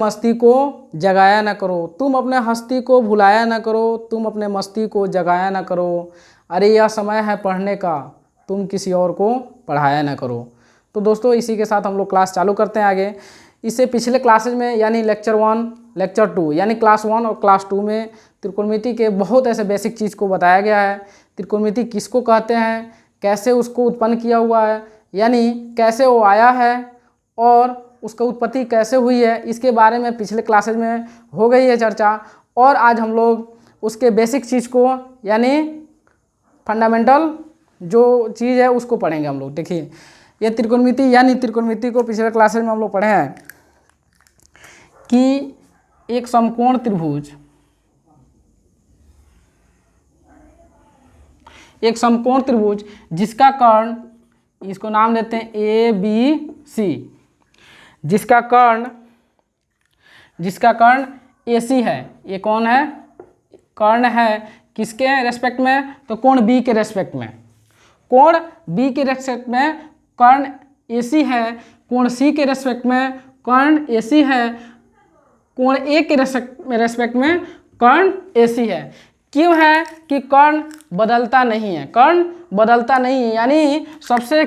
मस्ती को जगाया न करो, तुम अपने हस्ती को भुलाया न करो, तुम अपने मस्ती को जगाया न करो। अरे यह समय है पढ़ने का, तुम किसी और को पढ़ाया न करो। तो दोस्तों इसी के साथ हम लोग क्लास चालू करते हैं आगे। इससे पिछले क्लासेज में यानी लेक्चर 1, लेक्चर 2 यानी क्लास 1 और क्लास 2 में त्रिकोणमिति के बहुत ऐसे बेसिक चीज़ को बताया गया है। त्रिकोणमिति किसको कहते हैं, कैसे उसको उत्पन्न किया हुआ है, यानी कैसे वो आया है और उसका उत्पत्ति कैसे हुई है, इसके बारे में पिछले क्लासेज में हो गई है चर्चा। और आज हम लोग उसके बेसिक चीज़ को यानी फंडामेंटल जो चीज़ है उसको पढ़ेंगे हम लोग। देखिए ये त्रिकोणमिति यानी त्रिकोणमिति को पिछले क्लासेज में हम लोग पढ़े हैं कि एक समकोण त्रिभुज, एक समकोण त्रिभुज जिसका कर्ण, इसको नाम देते हैं ABC, जिसका कर्ण AC है। ये कौन है, कर्ण है किसके रेस्पेक्ट में, तो कोण B के रेस्पेक्ट में। कोण B के रेस्पेक्ट में कर्ण AC है, कोण C के रेस्पेक्ट में कर्ण AC है, कोण A के रेस्पेक्ट में कर्ण AC है। क्यों है कि कर्ण बदलता नहीं है, कर्ण बदलता नहीं है, यानी सबसे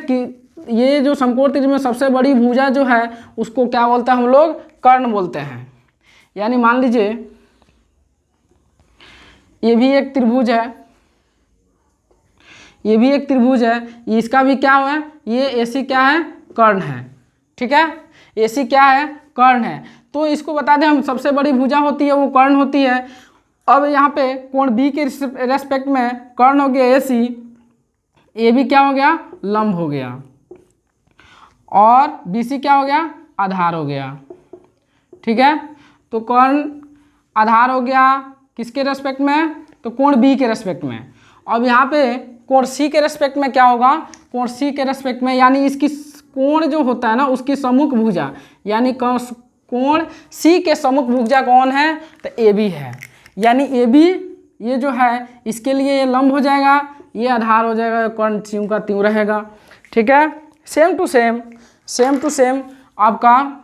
ये जो समकोण त्रिभुज में सबसे बड़ी भुजा जो है उसको क्या बोलते हैं हम लोग, कर्ण बोलते हैं। यानी मान लीजिए ये भी एक त्रिभुज है, ये भी एक त्रिभुज है, इसका भी क्या है, ये AC क्या है, कर्ण है। ठीक है, AC क्या है, कर्ण है। तो इसको बता दें हम सबसे बड़ी भुजा होती है वो कर्ण होती है। अब यहाँ पे कोण B के रेस्पेक्ट में कर्ण हो गया AC, ये भी क्या हो गया, लंब हो गया, और BC क्या हो गया, आधार हो गया। ठीक है, तो कर्ण आधार हो गया किसके रेस्पेक्ट में, तो कोण B के रेस्पेक्ट में। अब यहाँ पे कोण C के रेस्पेक्ट में क्या होगा, कोण C के रेस्पेक्ट में यानी इसकी कोण जो होता है ना उसकी सम्मुख भुजा, यानी कोण C के सम्मुख भुजा कौन है, तो AB है। यानी AB ये जो है इसके लिए ये लंब हो जाएगा, ये आधार हो जाएगा, कर्ण त्यों का त्यों रहेगा। ठीक है, सेम टू सेम आपका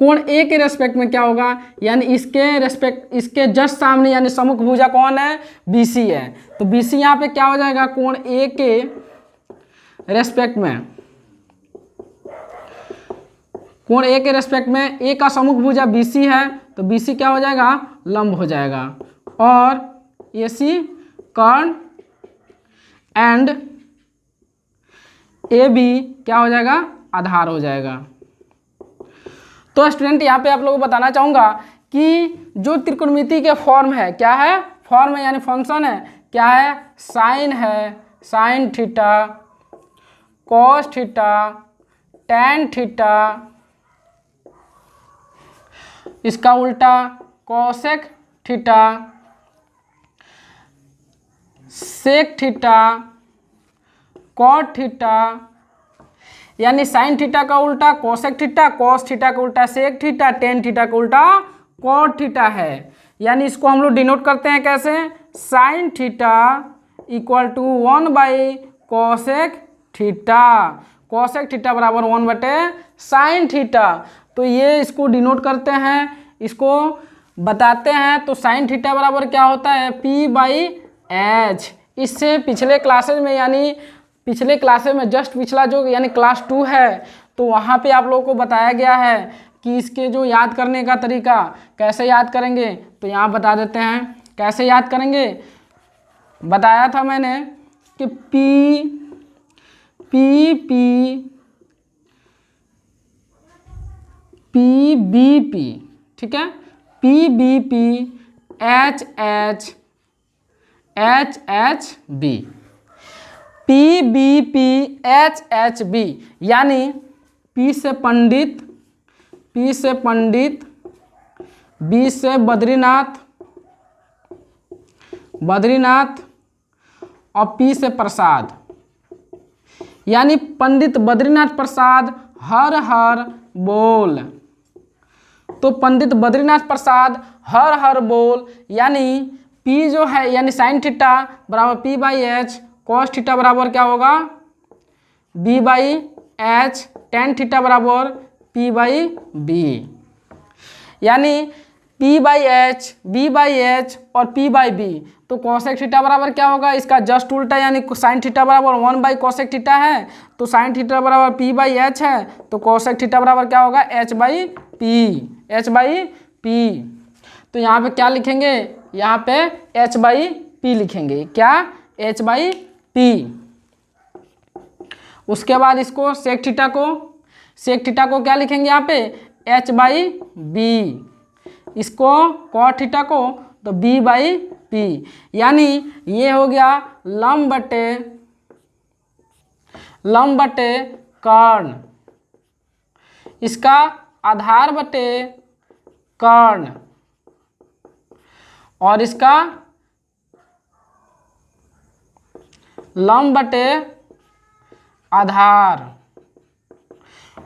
कोण A के रेस्पेक्ट में क्या होगा, यानी इसके जस्ट सामने यानी सम्मुख भुजा कौन है, BC है। तो BC यहाँ पे क्या हो जाएगा, कोण A के रेस्पेक्ट में, कोण A के रेस्पेक्ट में A का सम्मुख भुजा BC है, तो BC क्या हो जाएगा, लंब हो जाएगा, और AC कर्ण एंड AB क्या हो जाएगा, आधार हो जाएगा। तो स्टूडेंट यहाँ पे आप लोगों को बताना चाहूँगा कि जो त्रिकोणमिति के फॉर्म है, क्या है, फॉर्म है यानी फंक्शन है, क्या है, साइन है, sine theta, cos theta, tan theta, इसका उल्टा cosec theta, sec theta, cot theta, यानी साइन थीटा का उल्टा कॉसेक थीटा, कॉस थीटा का उल्टा सेक थीटा, टेन थीटा का उल्टा कॉट थीटा है। यानी इसको हम लोग डिनोट करते हैं कैसे, sine theta equal to one by cosec theta, cosec theta बराबर 1/साइन थीटा। तो ये इसको डिनोट करते हैं, इसको बताते हैं। तो साइन थीटा बराबर क्या होता है, P/H। इससे पिछले क्लासेज में यानी पिछले क्लासेज में जस्ट पिछला जो यानी क्लास 2 है, तो वहाँ पे आप लोगों को बताया गया है कि इसके जो याद करने का तरीका कैसे याद करेंगे। तो यहाँ बता देते हैं कैसे याद करेंगे। बताया था मैंने कि PBP, ठीक है, PBP HHB, PBP HHB, यानी P से पंडित, B से बद्रीनाथ और P से प्रसाद, यानी पंडित बद्रीनाथ प्रसाद हर हर बोल। तो पंडित बद्रीनाथ प्रसाद हर हर बोल, यानी P जो है यानी साइन थीटा बराबर P/H, कॉस थीटा बराबर क्या होगा, B/H, टेन थीटा बराबर P/B। यानी P by H, B by H और P बाई बी। तो कॉसेक थीटा बराबर क्या होगा, इसका जस्ट उल्टा, यानी साइन थीटा बराबर 1 बाई कॉसेक थीटा है, तो साइन थीटा बराबर P बाई एच है, तो कॉसेक थीटा बराबर क्या होगा, H by P, H by P. तो यहाँ पे क्या लिखेंगे, यहाँ पे H बाई पी लिखेंगे, क्या, H बाई पी। उसके बाद इसको सेक थीटा को क्या लिखेंगे यहाँ पे, H बाई बी। इसको कॉट थीटा को तो B बाई पी। यानी ये हो गया लंब बटे कर्ण, इसका आधार बटे कर्ण, और इसका लंब बटे आधार।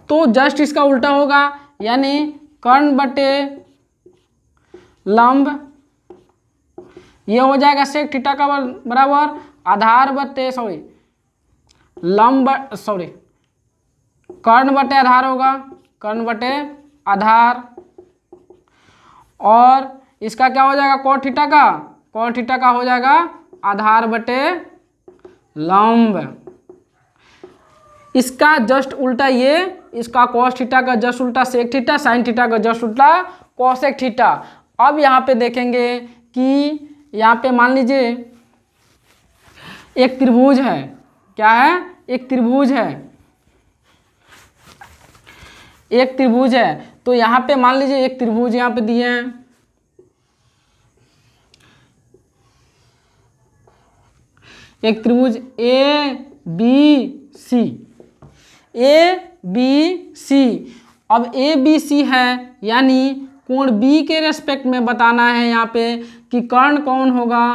तो जस्ट इसका उल्टा होगा, यानी कर्ण बटे लंब, ये हो जाएगा सेक थीटा का बराबर आधार बटे कर्ण बटे आधार होगा, कर्ण बटे आधार। और इसका क्या हो जाएगा, कॉट थीटा का हो जाएगा आधार बटे लंब। इसका जस्ट उल्टा ये, इसका कॉस थीटा का जस्ट उल्टा सेक थीटा, साइन थीटा का जस्ट उल्टा कॉसेक थीटा। अब यहाँ पे देखेंगे कि यहाँ पे मान लीजिए एक त्रिभुज है, क्या है, एक त्रिभुज है, तो यहाँ पे मान लीजिए एक त्रिभुज यहाँ पे दिए हैं, एक त्रिभुज ABC। अब ABC है, यानी कोण B के रेस्पेक्ट में बताना है यहाँ पे कि कर्ण कौन होगा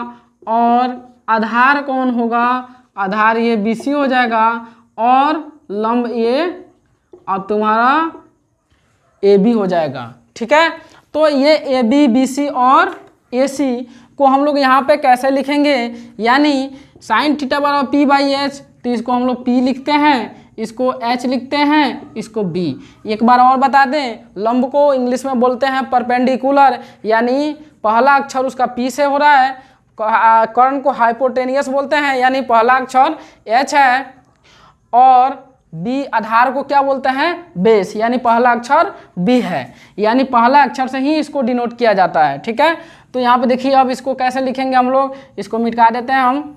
और आधार कौन होगा। आधार ये BC हो जाएगा और लंब ये अब तुम्हारा AB हो जाएगा, ठीक है। तो ये AB, BC और AC को हम लोग यहाँ पे कैसे लिखेंगे, यानी साइन थीटा बराबर P बाई एच, तो इसको हम लोग P लिखते हैं, इसको H लिखते हैं, इसको B। एक बार और बता दें, लंब को इंग्लिश में बोलते हैं परपेंडिकुलर, यानी पहला अक्षर उसका P से हो रहा है। कर्ण को हाइपोटेनियस बोलते हैं, यानी पहला अक्षर H है, और B आधार को क्या बोलते हैं, बेस, यानी पहला अक्षर B है, यानी पहला अक्षर से ही इसको डिनोट किया जाता है, ठीक है। तो यहाँ पे देखिए अब इसको कैसे लिखेंगे हम लोग, इसको मिटा देते हैं हम।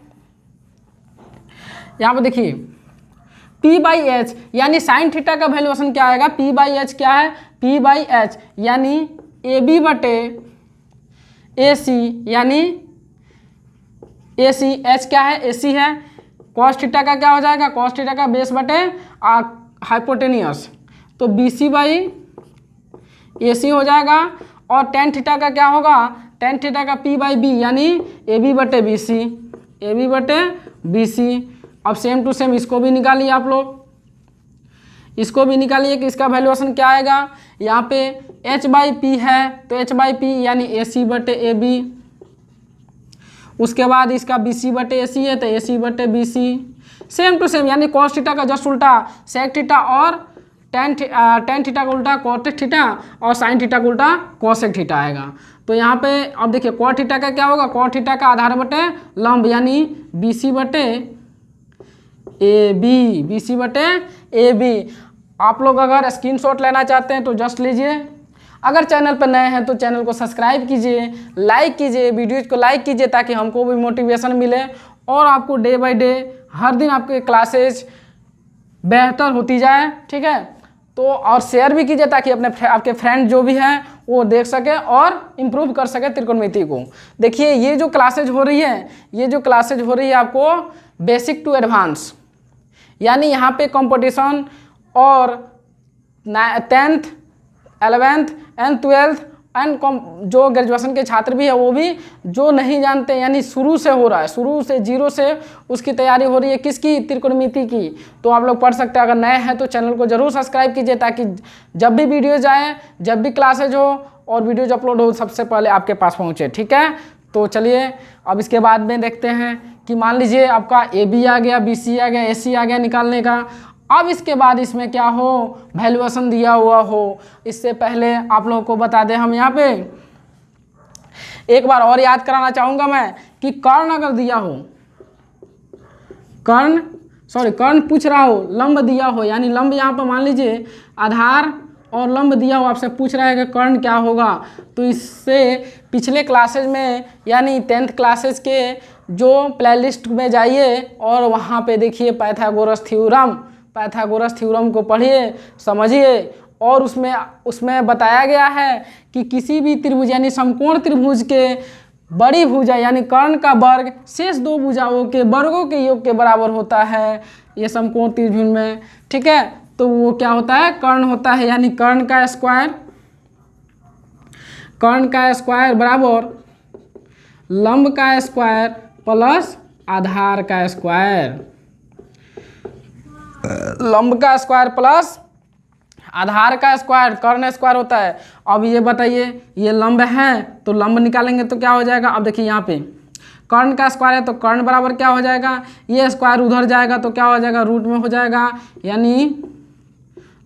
यहाँ पे देखिए P बाई एच, यानी साइन थीटा का वैल्यूएशन क्या आएगा, P बाई एच क्या है, P बाई एच, यानी AB बटे AC, यानी AC, H क्या है, AC है। कॉस थीटा का क्या हो जाएगा, कॉस थीटा का बेस बटे हाइपोटेनियस, तो BC बाई AC हो जाएगा। और टेन थीटा का क्या होगा, टेन थीटा का P बाई बी, यानी AB बटे BC। अब सेम टू सेम इसको भी निकालिए आप लोग, इसको भी निकालिए कि इसका वैल्यूएशन क्या आएगा। यहाँ पे H बाई पी है, तो H बाई पी यानी AC बटे AB। उसके बाद इसका BC बटे AC है, तो AC बटे BC। सेम टू सेम, यानी कॉस थीटा का जस्ट उल्टा सेक थीटा, और टेन थीटा का उल्टा कॉटेक थीटा, और साइन थीटा का उल्टा कॉसेक थीटा आएगा। तो यहाँ पे अब देखिए कॉट थीटा का क्या होगा, कॉट थीटा का आधार बटे लंब, यानी BC बटे AB। आप लोग अगर स्क्रीनशॉट लेना चाहते हैं तो जस्ट लीजिए। अगर चैनल पर नए हैं तो चैनल को सब्सक्राइब कीजिए, लाइक कीजिए, वीडियोज को लाइक कीजिए, ताकि हमको भी मोटिवेशन मिले और आपको डे बाय डे हर दिन आपके क्लासेज बेहतर होती जाए, ठीक है। तो और शेयर भी कीजिए ताकि आपके फ्रेंड जो भी हैं वो देख सके और इम्प्रूव कर सके त्रिकोणमिति को। देखिए ये जो क्लासेज हो रही है आपको बेसिक टू एडवांस, यानी यहाँ पे कंपटीशन और 10th 11th and 12th and जो ग्रेजुएशन के छात्र भी है वो भी जो नहीं जानते, यानी शुरू से हो रहा है, शुरू से जीरो से उसकी तैयारी हो रही है, किसकी, त्रिकोणमिति की। तो आप लोग पढ़ सकते हैं। अगर नए हैं तो चैनल को जरूर सब्सक्राइब कीजिए, ताकि जब भी वीडियोज आए, जब भी क्लासेज हो और वीडियोज अपलोड हो, सबसे पहले आपके पास पहुँचे, ठीक है। तो चलिए अब इसके बाद में देखते हैं कि मान लीजिए आपका AB आ गया, BC आ गया, AC आ गया निकालने का। अब इसके बाद इसमें क्या हो, वैल्यूएशन दिया हुआ हो। इससे पहले आप लोगों को बता दें हम यहाँ पे एक बार और याद कराना चाहूँगा मैं कि कर्ण अगर दिया हो, कर्ण पूछ रहा हो, लंब दिया हो, यानी लंब यहाँ पर मान लीजिए आधार और लंब दिया हो, आपसे पूछ रहा है कि कर्ण क्या होगा। तो इससे पिछले क्लासेज में यानी 10th क्लासेज के जो प्लेलिस्ट में जाइए और वहाँ पे देखिए पाइथागोरस थ्योरम को पढ़िए, समझिए। और उसमें बताया गया है कि किसी भी त्रिभुज यानी समकोण त्रिभुज के बड़ी भुजा यानी कर्ण का वर्ग शेष दो भुजाओं के वर्गों के योग के बराबर होता है ये समकोण त्रिभुज में, ठीक है। तो वो क्या होता है, कर्ण होता है, यानी कर्ण का स्क्वायर बराबर लंब का स्क्वायर प्लस आधार का स्क्वायर, लंब का स्क्वायर प्लस आधार का स्क्वायर, कर्ण स्क्वायर होता है। अब ये बताइए, ये लंब है तो लंब निकालेंगे तो क्या हो जाएगा। अब देखिए यहाँ पे कर्ण का स्क्वायर है तो कर्ण बराबर क्या हो जाएगा, ये स्क्वायर उधर जाएगा तो क्या हो जाएगा, रूट में हो जाएगा, यानी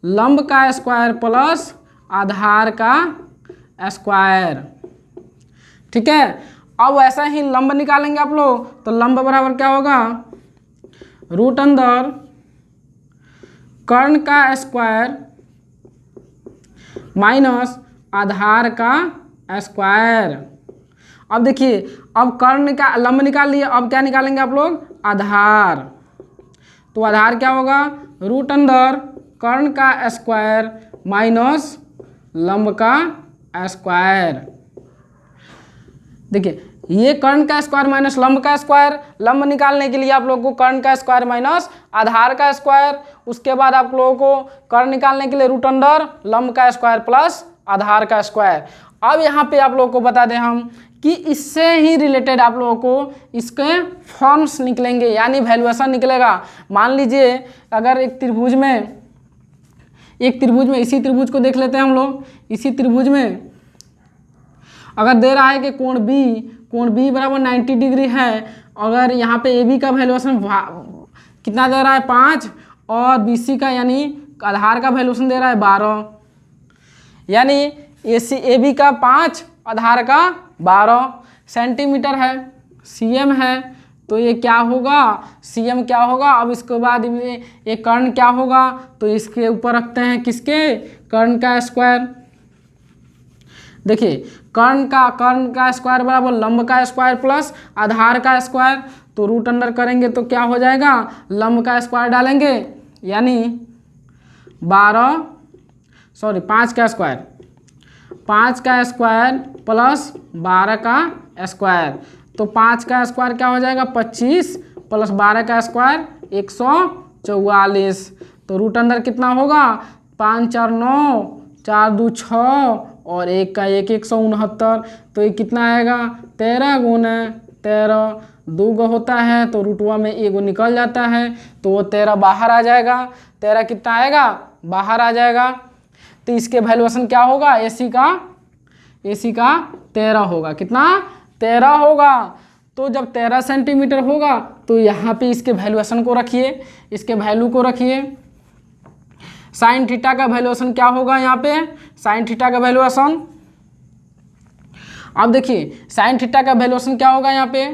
लंब का स्क्वायर प्लस आधार का स्क्वायर, ठीक है। अब ऐसा ही लंब निकालेंगे आप लोग तो लंब बराबर क्या होगा, रूट अंदर कर्ण का स्क्वायर माइनस आधार का स्क्वायर। अब देखिए, अब कर्ण का लंब निकाल लिए, अब क्या निकालेंगे आप लोग, आधार। तो आधार क्या होगा, रूट अंदर कर्ण का स्क्वायर माइनस लंब का स्क्वायर। देखिए ये कर्ण का स्क्वायर माइनस लंब का स्क्वायर, लंब निकालने के लिए आप लोगों को कर्ण का स्क्वायर माइनस आधार का स्क्वायर, उसके बाद आप लोगों को कर्ण निकालने के लिए रूट अंडर लंब का स्क्वायर प्लस आधार का स्क्वायर। अब यहाँ पे आप लोगों को बता दें हम कि इससे ही रिलेटेड आप लोगों को इसके फॉर्म्स निकलेंगे, यानी वैल्यूएशन निकलेगा। मान लीजिए अगर एक त्रिभुज में इसी त्रिभुज को देख लेते हैं हम लोग। इसी त्रिभुज में अगर दे रहा है कि कोण बी बराबर 90 डिग्री है, अगर यहाँ पे ए बी का वैल्यूएशन कितना दे रहा है 5 और बी सी का यानी आधार का वैल्यूएशन दे रहा है 12, यानी ए बी का 5 आधार का 12 सेंटीमीटर है, सीएम है, तो ये क्या होगा, सीएम क्या होगा। अब इसके बाद ये कर्ण क्या होगा, तो इसके ऊपर रखते हैं किसके, कर्ण का स्क्वायर। देखिए कर्ण का स्क्वायर बराबर लंब का स्क्वायर प्लस आधार का स्क्वायर, तो रूट अंडर करेंगे तो क्या हो जाएगा, लंब का स्क्वायर डालेंगे यानी 5 का स्क्वायर प्लस 12 का स्क्वायर, तो 5 का स्क्वायर क्या हो जाएगा 25 प्लस 12 का स्क्वायर 144, तो रूट अंडर कितना होगा 5 4 9 4 2 6 और 1 का 1 169, तो ये कितना आएगा 13 गुना 13, 2 गो होता है तो रूटवा में 1 निकल जाता है, तो वो 13 बाहर आ जाएगा। 13 कितना आएगा, बाहर आ जाएगा। तो इसके वैल्यूएशन क्या होगा, AC का 13 होगा, कितना 13 होगा। तो जब 13 सेंटीमीटर होगा तो यहाँ पे इसके वैल्यूएशन को रखिए, इसके वैल्यू को रखिए। साइन थीटा का वैल्यूएशन क्या होगा, यहाँ पे साइन थीटा का वैल्यूएशन, अब देखिए साइन थीटा का वैल्यूएशन क्या होगा यहाँ पे,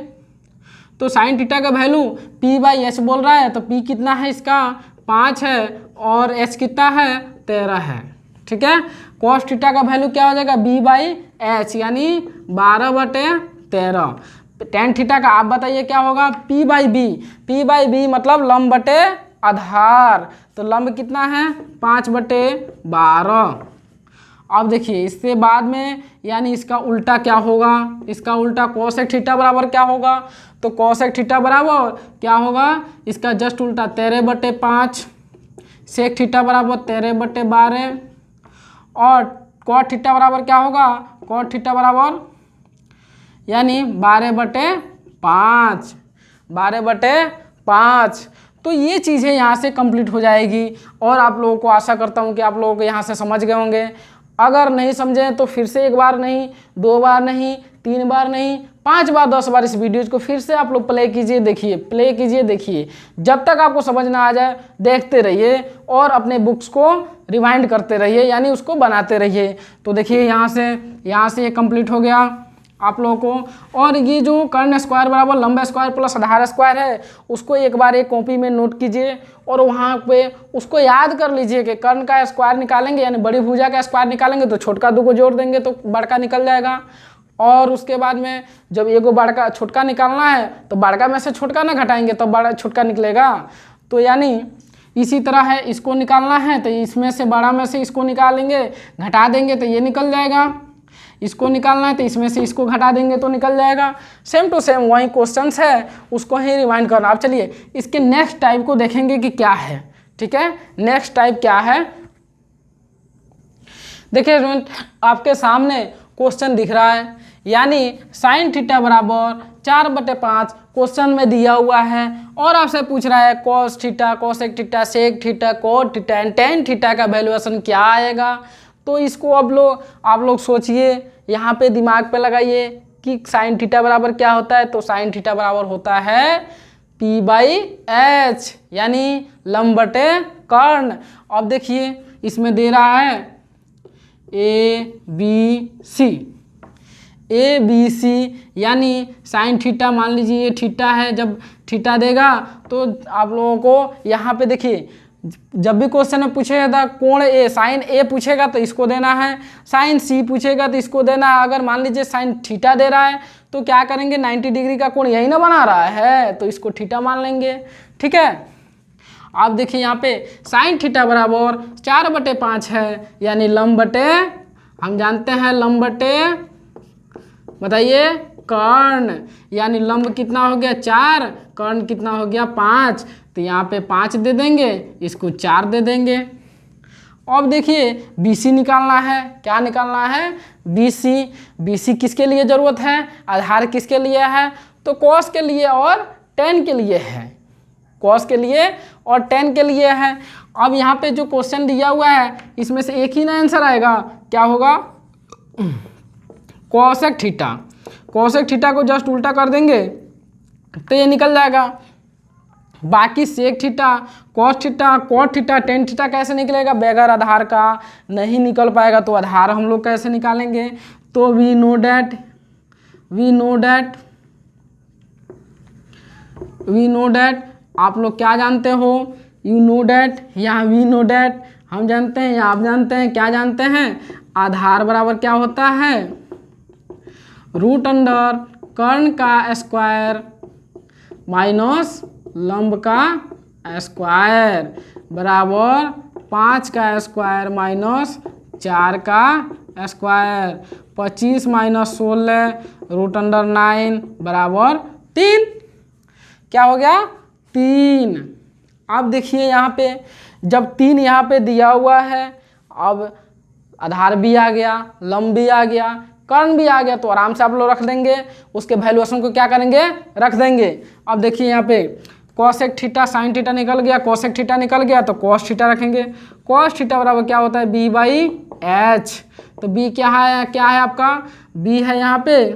तो साइन थीटा का वैल्यू p/h बोल रहा है, तो p कितना है इसका 5 है और h कितना है 13 है, ठीक है। cos थीटा का वैल्यू क्या हो जाएगा b/h यानी 12/13। tan थीटा का आप बताइए क्या होगा p/b मतलब लंब बटे आधार, तो लंब कितना है 5/12। अब देखिए इससे बाद में यानी इसका उल्टा क्या होगा, इसका उल्टा कोसेक थीटा बराबर क्या होगा, तो कोसेक थीटा बराबर क्या होगा, इसका जस्ट उल्टा 13/5, सेक थीटा बराबर 13/12 और कॉट थीटा बराबर क्या होगा, कॉट थीटा बराबर यानी 12/5। तो ये चीज़ें यहाँ से कंप्लीट हो जाएगी और आप लोगों को आशा करता हूँ कि आप लोगों को यहाँ से समझ गए होंगे। अगर नहीं समझें तो फिर से 1 बार नहीं, 2 बार नहीं, 3 बार नहीं, 5 बार 10 बार इस वीडियोज को फिर से आप लोग प्ले कीजिए, देखिए, प्ले कीजिए, देखिए, जब तक आपको समझ ना आ जाए देखते रहिए और अपने बुक्स को रिवाइंड करते रहिए, यानी उसको बनाते रहिए। तो देखिए यहाँ से ये कंप्लीट हो गया आप लोगों को। और ये जो कर्ण स्क्वायर बराबर लंब स्क्वायर प्लस आधार स्क्वायर है, उसको एक बार एक कॉपी में नोट कीजिए और वहाँ पे उसको याद कर लीजिए कि कर्ण का स्क्वायर निकालेंगे यानी बड़ी भुजा का स्क्वायर निकालेंगे तो छोटका 2 को जोड़ देंगे तो बड़का निकल जाएगा। और उसके बाद में जब एगो बड़का छोटका निकालना है तो बड़का में से छोटका ना घटाएंगे तो बड़ा छोटका निकलेगा। तो यानी इसी तरह है, इसको निकालना है तो इसमें से बड़ा में से इसको निकालेंगे, घटा देंगे तो ये निकल जाएगा। इसको निकालना है तो इसमें से इसको घटा देंगे तो निकल जाएगा। सेम टू सेम वही क्वेश्चंस है, उसको ही रिवाइंड करना। अब चलिए इसके नेक्स्ट टाइप को देखेंगे कि क्या है। ठीक है, नेक्स्ट टाइप क्या है, देखिए स्टूडेंट आपके सामने क्वेश्चन दिख रहा है, यानी साइन थीटा बराबर 4/5 क्वेश्चन में दिया हुआ है और आपसे पूछ रहा है cos theta, cosec theta, sec theta, cot theta and tan theta का वैल्यूएशन क्या आएगा। तो इसको अब आप लोग सोचिए, यहाँ पे दिमाग पे लगाइए कि साइन थीटा बराबर क्या होता है। तो साइन थीटा बराबर होता है P/H यानी लंब बटे कर्ण। अब देखिए इसमें दे रहा है ABC यानी साइन थीटा, मान लीजिए ये थीटा है, जब थीटा देगा तो आप लोगों को यहाँ पे देखिए जब भी क्वेश्चन में पूछेगा कोण ए, साइन ए पूछेगा तो इसको देना है, साइन सी पूछेगा तो इसको देना है। अगर मान लीजिए साइन थीटा दे रहा है तो क्या करेंगे, 90 डिग्री का कोण यही ना बना रहा है तो इसको थीटा मान लेंगे। ठीक है, आप देखिए यहाँ पे साइन थीटा बराबर 4/5 है, यानी लंब बटे, हम जानते हैं लंब बटे, बताइए, कर्ण, यानी लंब कितना हो गया 4, कर्ण कितना हो गया 5। तो यहाँ पे 5 दे देंगे, इसको 4 दे देंगे। अब देखिए BC निकालना है, क्या निकालना है, BC किसके लिए ज़रूरत है, आधार किसके लिए है, तो कॉस के लिए और टेन के लिए है, कॉस के लिए और टेन के लिए है। अब यहाँ पे जो क्वेश्चन दिया हुआ है इसमें से एक ही ना आंसर आएगा, क्या होगा, कोसेक थीटा। कोसेक थीटा को जस्ट उल्टा कर देंगे तो ये निकल जाएगा। बाकी sec theta, cos theta, cot theta, tan theta कैसे निकलेगा, बगैर आधार का नहीं निकल पाएगा। तो आधार हम लोग कैसे निकालेंगे, तो वी नो डैट आप लोग क्या जानते हो, यू नो डैट या वी नो डैट, हम जानते हैं या आप जानते हैं, क्या जानते हैं, आधार बराबर क्या होता है, √अंडर कर्ण का स्क्वायर माइनस लंब का स्क्वायर बराबर 5 का स्क्वायर माइनस 4 का स्क्वायर, 25 माइनस 16 √9 बराबर 3। क्या हो गया, 3। अब देखिए यहाँ पे जब 3 यहाँ पे दिया हुआ है, अब आधार भी आ गया, लंब भी आ गया, कर्ण भी आ गया, तो आराम से आप लोग रख देंगे, उसके वैल्यूएशन को क्या करेंगे, रख देंगे। अब देखिए यहाँ पे कोसेक थीटा, साइन थीटा निकल गया, कोसेक थीटा निकल गया तो कॉस थीटा रखेंगे। कॉस थीटा बराबर क्या होता है, B/H। तो B क्या है आपका, B है यहाँ पे,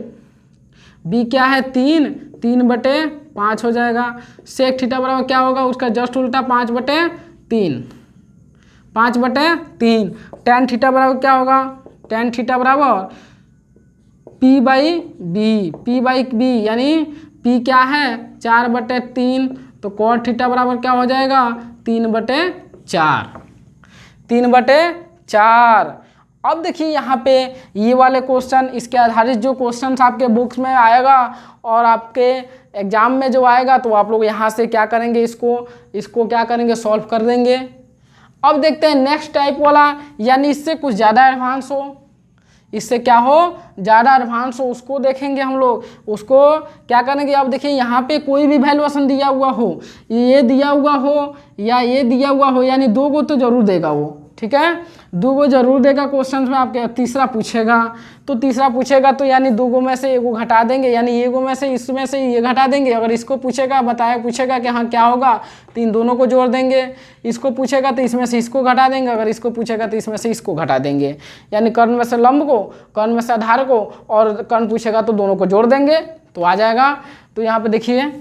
B क्या है 3/5 हो जाएगा। सेक थीटा बराबर क्या होगा, उसका जस्ट उल्टा 5/3, 5/3। टेन थीटा बराबर क्या होगा, टेन थीटा बराबर P/B यानी P क्या है 4/3, तो कॉट थीटा बराबर क्या हो जाएगा 3/4, 3/4। अब देखिए यहाँ पे ये वाले क्वेश्चन, इसके आधारित जो क्वेश्चंस आपके बुक्स में आएगा और आपके एग्जाम में जो आएगा तो आप लोग यहाँ से क्या करेंगे, इसको क्या करेंगे, सॉल्व कर देंगे। अब देखते हैं नेक्स्ट टाइप वाला, यानी इससे कुछ ज़्यादा एडवांस हो, इससे क्या हो, ज़्यादा एडवांस हो, उसको देखेंगे हम लोग। उसको क्या करेंगे, अब देखिए यहाँ पे कोई भी वैल्यूएशन दिया हुआ हो, ये दिया हुआ हो या ये दिया हुआ हो, यानी 2 को तो जरूर देगा वो, ठीक है, 2 गो जरूर देगा क्वेश्चन में आपके। तीसरा पूछेगा, तो तीसरा पूछेगा तो यानी 2 गो में से 1 गो घटा देंगे, यानी 1 गो में से इसमें से ये घटा देंगे। अगर इसको पूछेगा पूछेगा कि हाँ क्या होगा, तो इन दोनों को जोड़ देंगे। इसको पूछेगा तो इसमें से इसको घटा देंगे, अगर इसको पूछेगा तो इसमें से इसको घटा देंगे। यानी कर्ण में से लंब को, कर्ण में से आधार को, और कर्ण पूछेगा तो दोनों को जोड़ देंगे तो आ जाएगा। तो यहाँ पे देखिए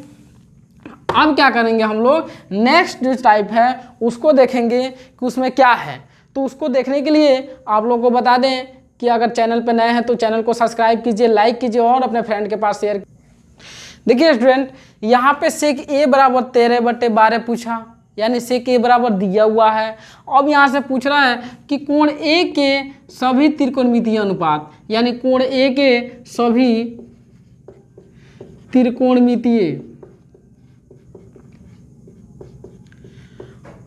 अब क्या करेंगे हम लोग, नेक्स्ट जो टाइप है उसको देखेंगे कि उसमें क्या है। तो उसको देखने के लिए आप लोगों को बता दें कि अगर चैनल पे नए हैं तो चैनल को सब्सक्राइब कीजिए, लाइक कीजिए और अपने फ्रेंड के पास शेयर। देखिए स्टूडेंट, यहाँ पे सेक ए बराबर 13/12 पूछा, यानी सेक ए बराबर दिया हुआ है। अब यहाँ से पूछ रहा है कि कोण ए के सभी त्रिकोणमितीय अनुपात, यानी कोण ए के सभी त्रिकोणमितीय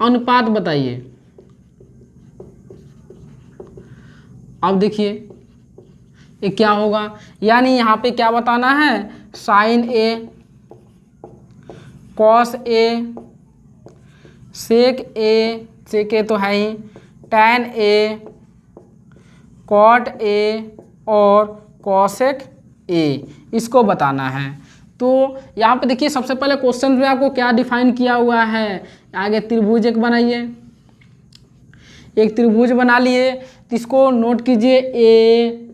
अनुपात बताइए। अब देखिए ये क्या होगा, यानी यहाँ पे क्या बताना है, साइन ए, कॉस ए, सेक ए तो है ही, टैन ए, कॉट ए और कॉसेक ए, इसको बताना है। तो यहाँ पे देखिए सबसे पहले क्वेश्चन में आपको क्या डिफाइन किया हुआ है, आगे त्रिभुज एक बनाइए, एक त्रिभुज बना लिए, तो इसको नोट कीजिए ए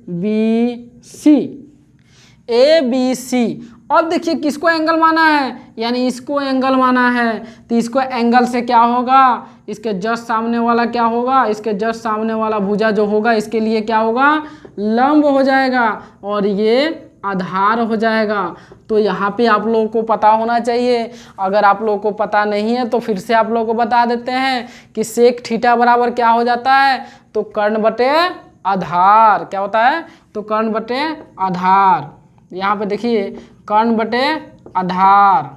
बी सी। अब देखिए किसको एंगल माना है, यानी इसको एंगल माना है, तो इसको एंगल से क्या होगा, इसके जस्ट सामने वाला क्या होगा, इसके जस्ट सामने वाला भुजा जो होगा इसके लिए क्या होगा, लंब हो जाएगा और ये आधार हो जाएगा। तो यहाँ पे आप लोगों को पता होना चाहिए, अगर आप लोगों को पता नहीं है तो फिर से आप लोगों को बता देते हैं कि सेक थीटा बराबर क्या हो जाता है, तो कर्ण बटे आधार। क्या होता है, तो कर्ण बटे आधार। यहाँ पे देखिए कर्ण बटे आधार।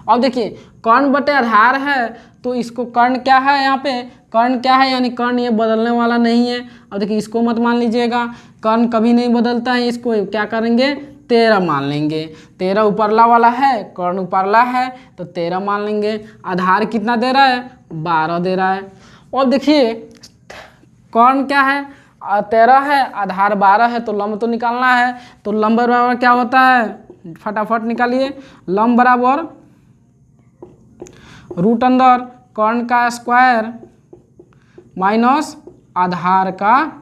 अब देखिए कर्ण बटे आधार है तो इसको कर्ण क्या है, यहाँ पे कर्ण क्या है, यानी कर्ण ये बदलने वाला नहीं है। अब देखिए इसको मत मान लीजिएगा, कर्ण कभी नहीं बदलता है, इसको क्या करेंगे 13 मान लेंगे। 13 ऊपरला वाला है, कर्ण ऊपरला है तो 13 मान लेंगे। आधार कितना दे रहा है, 12 दे रहा है। और देखिए कर्ण क्या है, 13 है, आधार 12 है, तो लंब तो निकालना है। तो लंब बराबर क्या होता है, फटाफट निकालिए। लंब बराबर रूट अंदर कर्ण का स्क्वायर माइनस आधार का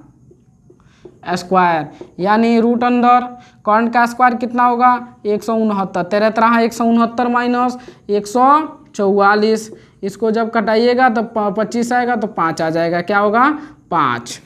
स्क्वायर, यानी रूट अंदर कर्ण का स्क्वायर कितना होगा 169। 13 तरह 169 माइनस 144, इसको जब कटाइएगा तो 25 आएगा, तो 5 आ जाएगा, क्या होगा 5।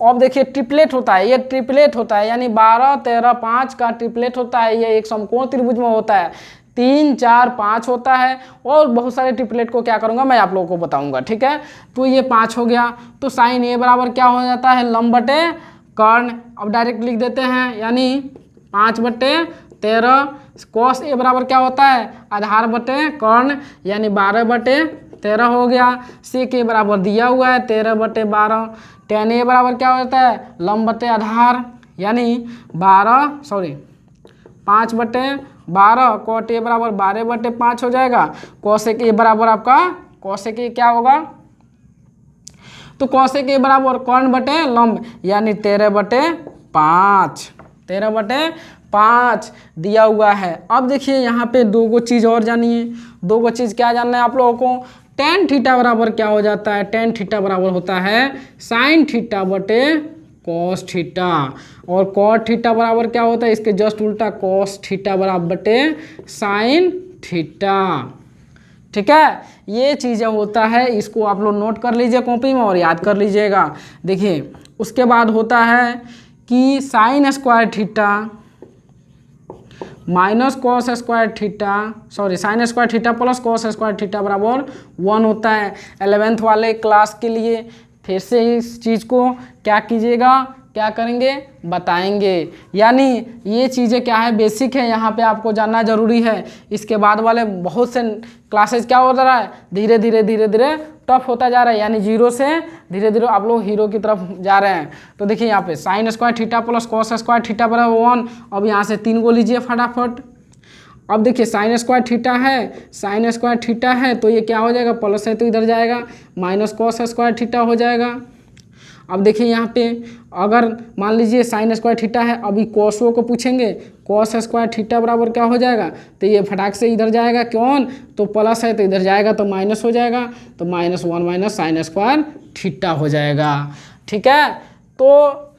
अब देखिए ट्रिपलेट होता है, ये ट्रिपलेट होता है, यानी 12 13 5 का ट्रिपलेट होता है। ये एक समकोण त्रिभुज में होता है, 3 4 5 होता है। और बहुत सारे ट्रिपलेट को क्या करूंगा मैं आप लोगों को बताऊंगा, ठीक है। तो ये 5 हो गया, तो साइन ए बराबर क्या हो जाता है, लंब बटे कर्ण। अब डायरेक्ट लिख देते हैं, यानी 5/13। कॉस ए बराबर क्या होता है, आधार बटे कर्ण, यानी 12/13 हो गया। सेक ए बराबर दिया हुआ है 13/12। टैन ए बराबर क्या होता है, लंब बटे आधार, यानी 5/12। कॉट ए बराबर 12/5 हो जाएगा। कॉसेक ए बराबर आपका, कॉसेक ए क्या होगा, तो कॉसेक ए बराबर कर्ण बटे लंब, यानी 13/5। 13/5 दिया हुआ है। अब देखिए यहाँ पे 2 गो चीज़ और जानिए। 2 गो चीज़ क्या जानना है आप लोगों को, टेन थीटा बराबर क्या हो जाता है, टेन थीटा बराबर होता है साइन थीटा बटे कॉस थीटा। और कॉट थीटा बराबर क्या होता है, इसके जस्ट उल्टा कॉस थीटा बराबर बटे साइन थीटा, ठीक है। ये चीज़ें होता है, इसको आप लोग नोट कर लीजिए कॉपी में और याद कर लीजिएगा। देखिए उसके बाद होता है कि sine square theta minus cos square theta, sorry sine square theta plus cos square theta बराबर 1 होता है। 11th वाले क्लास के लिए फिर से इस चीज़ को क्या कीजिएगा, क्या करेंगे बताएंगे। यानी ये चीज़ें क्या है, बेसिक है, यहाँ पे आपको जानना जरूरी है। इसके बाद वाले बहुत से क्लासेस क्या हो रहा है, धीरे धीरे टफ होता जा रहा है, यानी 0 से धीरे धीरे आप लोग हीरो की तरफ जा रहे हैं। तो देखिए यहाँ पे sine square theta plus cos square theta बराबर 1। अब यहाँ से 3 को लीजिए फटाफट। अब देखिए साइन स्क्वायर थीटा है, साइन स्क्वायर थीटा है तो ये क्या हो जाएगा, प्लस है तो इधर जाएगा माइनस कॉस स्क्वायर थीटा हो जाएगा। अब देखिए यहाँ पे अगर मान लीजिए साइन स्क्वायर थीटा है, अभी कॉसो को पूछेंगे, कॉस स्क्वायर थीटा बराबर क्या हो जाएगा, तो ये फटाक से इधर जाएगा, कौन तो प्लस है तो इधर जाएगा तो माइनस हो जाएगा, तो -1 माइनस साइन स्क्वायर थीटा हो जाएगा। ठीक है, तो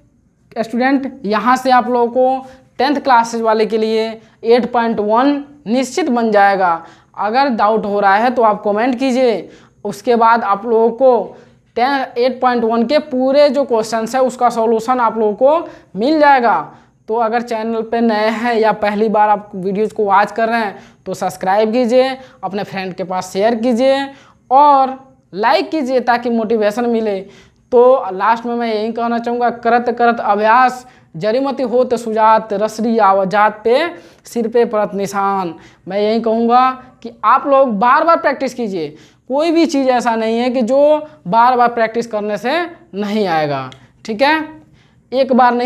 स्टूडेंट यहाँ से आप लोगों को 10th क्लासेज वाले के लिए 8.1 निश्चित बन जाएगा। अगर डाउट हो रहा है तो आप कमेंट कीजिए, उसके बाद आप लोगों को 8.1 के पूरे जो क्वेश्चंस है उसका सॉल्यूशन आप लोगों को मिल जाएगा। तो अगर चैनल पे नए हैं या पहली बार आप वीडियोज़ को वॉच कर रहे हैं तो सब्सक्राइब कीजिए, अपने फ्रेंड के पास शेयर कीजिए और लाइक कीजिए ताकि मोटिवेशन मिले। तो लास्ट में मैं यही कहना चाहूँगा, करत करत अभ्यास जरीमती होत सुजात, रसरी आवजात पे सिर पे परत निशान। मैं यही कहूँगा कि आप लोग बार बार प्रैक्टिस कीजिए, कोई भी चीज़ ऐसा नहीं है कि जो बार बार प्रैक्टिस करने से नहीं आएगा। ठीक है, एक बार नहीं